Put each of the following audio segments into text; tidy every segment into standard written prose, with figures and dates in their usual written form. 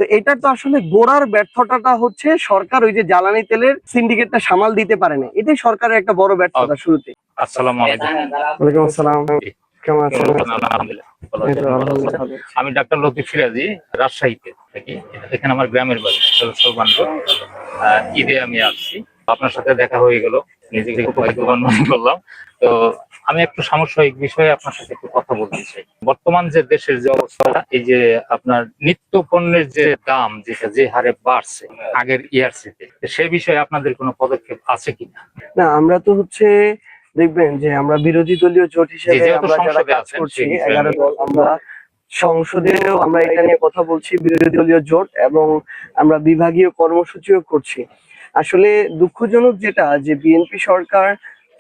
তো এটা তো আসলে গোড়ার ব্যর্থতাটা হচ্ছে সরকার ওই যে জ্বালানি তেলের সিন্ডিকেটটা সামাল দিতে পারে না, এটাই সরকারের একটা বড় ব্যর্থতা শুরুতে। আসসালামু আলাইকুম। ওয়ালাইকুম আসসালাম, কেমন আছেন? আমি ডাক্তার লতিফ সিরাজি, রাজশাহীতে থাকি। এখানে আমার গ্রামের বাড়ি ঈদে আমি আসছি, আপনার সাথে দেখা হয়ে গেল, নিজেকে খুব ভাগ্যবান মনে করলাম। তো আমি একটু সামসায়িক বিষয়ে আপনার সাথে একটু কথা বলতে চাই। বর্তমান যে দেশের যে অবস্থা, এই যে আপনার নিত্য পণ্যের যে দাম যেটা যে হারে বাড়ছে আগের ইয়ারসিতে, সে বিষয়ে আপনাদের কোনো পদক্ষেপ আছে কিনা? না, আমরা তো হচ্ছে দেখবেন যে আমরা বিরোধী দলীয় জোট হিসেবে আমরা যারা কাজ করছি 11 দল, আমরা সংসদেও আমরা এটা নিয়ে কথা বলছি, বিরোধী দলীয় জোট, এবং আমরা বিভাগীয় কর্মসূচিও করছি। আসলে দুঃখজনক যেটা যে বিএনপি সরকার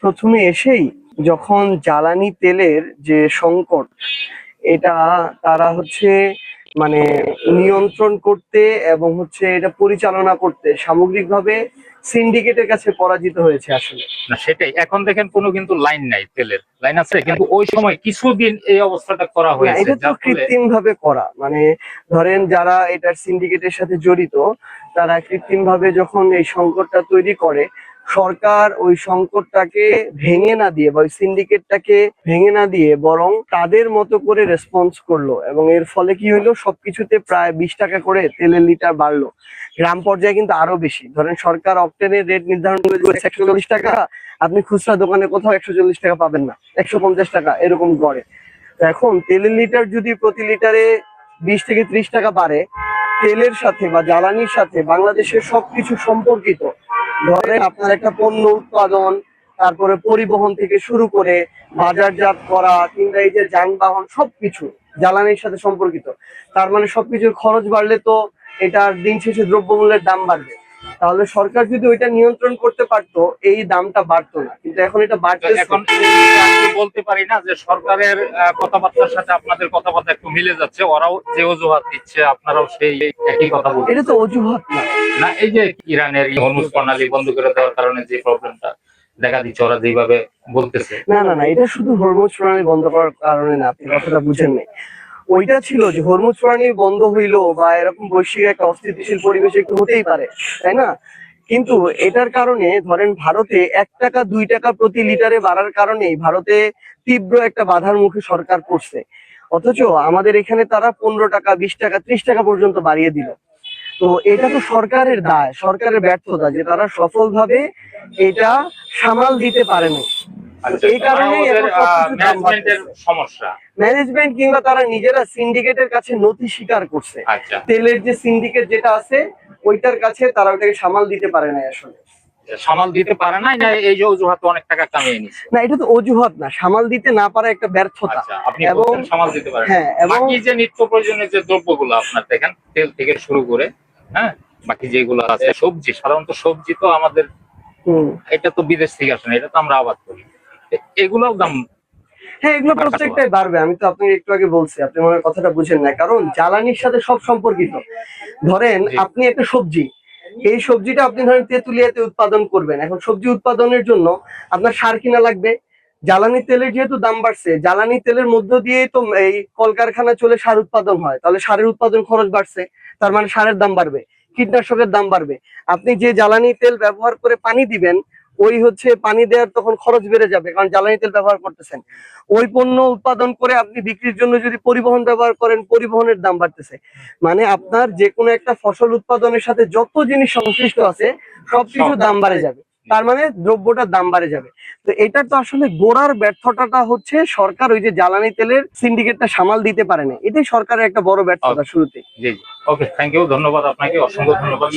প্রথমে এসেই যখন জ্বালানি তেলের যে সংকট, এটা তারা হচ্ছে মানে নিয়ন্ত্রণ করতে এবং হচ্ছে এটা পরিচালনা করতে সামগ্রিকভাবে সিন্ডিকেটের কাছে পরাজিত হয়েছে। আসলে না, সেটাই। এখন দেখেন কোনো কিন্তু লাইন নাই, তেলের লাইন আছে কিন্তু ওই সময় কিছুদিন এই অবস্থাটা করা হয়েছে। এটা তো কৃত্রিম ভাবে করা, মানে ধরেন যারা এটার সিন্ডিকেটের সাথে জড়িত তারা কৃত্রিম ভাবে যখন এই সংকটটা তৈরি করে, সরকার ওই সংকটটাকে ভেঙে না দিয়ে বা ওই সিন্ডিকেটটাকে ভেঙে না দিয়ে বরং তাদের মতো করে রেসপন্স করলো, এবং এর ফলে কি হলো, সবকিছুতে প্রায় 20 টাকা করে তেলের লিটার বাড়লো। গ্রাম পর্যায়ে কিন্তু আরো বেশি। ধরেন সরকার অক্টেনের রেট নির্ধারণ করে 140 টাকা, আপনি খুচরা দোকানে কোথাও 140 টাকা পাবেন না, 150 টাকা এরকম গড়ে। এখন তেলের লিটার যদি প্রতি লিটারে 20 থেকে 30 টাকা বাড়ে, তেলের সাথে বা জ্বালানির সাথে বাংলাদেশের সবকিছু সম্পর্কিত। ধরেন আপনার একটা পণ্য উৎপাদন, তারপরে পরিবহন থেকে শুরু করে বাজারজাত করা কিংবা এই যে যানবাহন, সবকিছু জ্বালানির সাথে সম্পর্কিত। তার মানে সবকিছুর খরচ বাড়লে তো এটার দিন শেষে দ্রব্যমূল্যের দাম বাড়বে। তাহলে সরকার যদি ওইটা নিয়ন্ত্রণ করতে পারতো, এই দামটা বাড়তো না, কিন্তু এখন এটা বাড়ছে। এখন আমি বলতে পারি না যে সরকারের কথাবার্তার সাথে আপনাদের কথাবার্তা একটু মিলে যাচ্ছে, ওরাও যে অজুহাত দিচ্ছে আপনারাও সেই একই কথা বলছেন। এটা তো অজুহাত না। না, এই যে ইরানের হরমুজ প্রণালী বন্ধ করে দেওয়ার কারণে যে প্রবলেমটা দেখা দিচ্ছে, ওরা যেভাবে বলতেছে। না না না, এটা শুধু হরমুজ প্রণালী বন্ধ করার কারণে না, আপনি কথাটা বুঝেন নাই। ওইটা ছিল যে হরমুজ প্রণালী বন্ধ হইলো বা এরকম বৈশ্বিক একটা অস্থিতিশীল পরিবেশ একটু হতেই পারে, তাই না? কিন্তু এটার কারণে ধরেন ভারতে 1 টাকা 2 টাকা প্রতি লিটারে বাড়ার কারণেই ভারতে তীব্র একটা বাধার মুখে সরকার পড়ছে। অথচ আমাদের এখানে তারা 15 টাকা 20 টাকা 30 টাকা পর্যন্ত বাড়িয়ে দিল। তো এটা তো সরকারের দায়, সরকারের ব্যর্থতা যে তারা সফলভাবে এটা সামাল দিতে পারেনি। এই কারণে সমস্যা, ম্যানেজমেন্ট কিংবা তারা নিজেরা সিন্ডিকেটের কাছে নথি স্বীকার করছে। তেলের যে সিন্ডিকেট যেটা আছে ওইটার কাছে তারা ওটাকে সামাল দিতে পারে না। আসলে সামাল দিতে পারে না, এই যে অজুহাত অনেক টাকা কামিয়ে নিচ্ছে। না, এটা তো অজুহাত না, সামাল দিতে না পারা একটা ব্যর্থতা। আপনি বলছেন সামাল দিতে পারেন। হ্যাঁ, এবং বাকি যে নিত্য প্রয়োজনীয় যে দ্রব্যগুলো আপনার দেখেন, তেল থেকে শুরু করে হ্যাঁ বাকি যেগুলো আছে, সবজি, সাধারণত সবজি তো আমাদের এটা তো বিদেশ থেকে আসে না, এটা তো আমরা আবাদ করি, এগুলোও দাম। হ্যাঁ, এগুলো প্রত্যেকটাই বাড়বে। আমি তো আপনাকে একটু আগে বলছি, আপনি মনে হয় কথাটা বুঝেন না, কারণ জ্বালানির সাথে সব সম্পর্কিত। ধরেন আপনি একটা সবজি, এই সবজিটা আপনি ধরেন তেঁতুলিয়াতে উৎপাদন করবেন, এখন সবজি উৎপাদনের জন্য আপনার সার কিনা লাগবে। জ্বালানি তেলের যেহেতু দাম বাড়ছে, জ্বালানি তেলের মধ্য দিয়ে তো এই কলকারখানা চলে সার উৎপাদন হয়, তাহলে সারের উৎপাদন খরচ বাড়ছে, তার মানে সারের দাম বাড়বে, কীটনাশকের দাম বাড়বে। আপনি যে জ্বালানি তেল ব্যবহার করে পানি দিবেন, ওই হচ্ছে পানি দেওয়ার তখন খরচ বেড়ে যাবে, কারণ জ্বালানি তেল ব্যবহার করতেছেন। ওই পণ্য উৎপাদন করে আপনি বিক্রির জন্য যদি পরিবহন ব্যবহার করেন, পরিবহনের দাম বাড়তেছে। মানে আপনার যে কোনো একটা ফসল উৎপাদনের সাথে যত জিনিস সংশ্লিষ্ট আছে সবকিছুর দাম বাড়ে যাবে, তার মানে দ্রব্যটার দাম বাড়ে যাবে। তো এটা তো আসলে গোড়ার ব্যর্থতাটা হচ্ছে সরকার ওই যে জ্বালানি তেলের সিন্ডিকেটটা সামাল দিতে পারে না, এটাই সরকারের একটা বড় ব্যর্থতা শুরুতে। জি জি, ওকে, থ্যাংক ইউ, ধন্যবাদ আপনাকে, অসংখ্য ধন্যবাদ।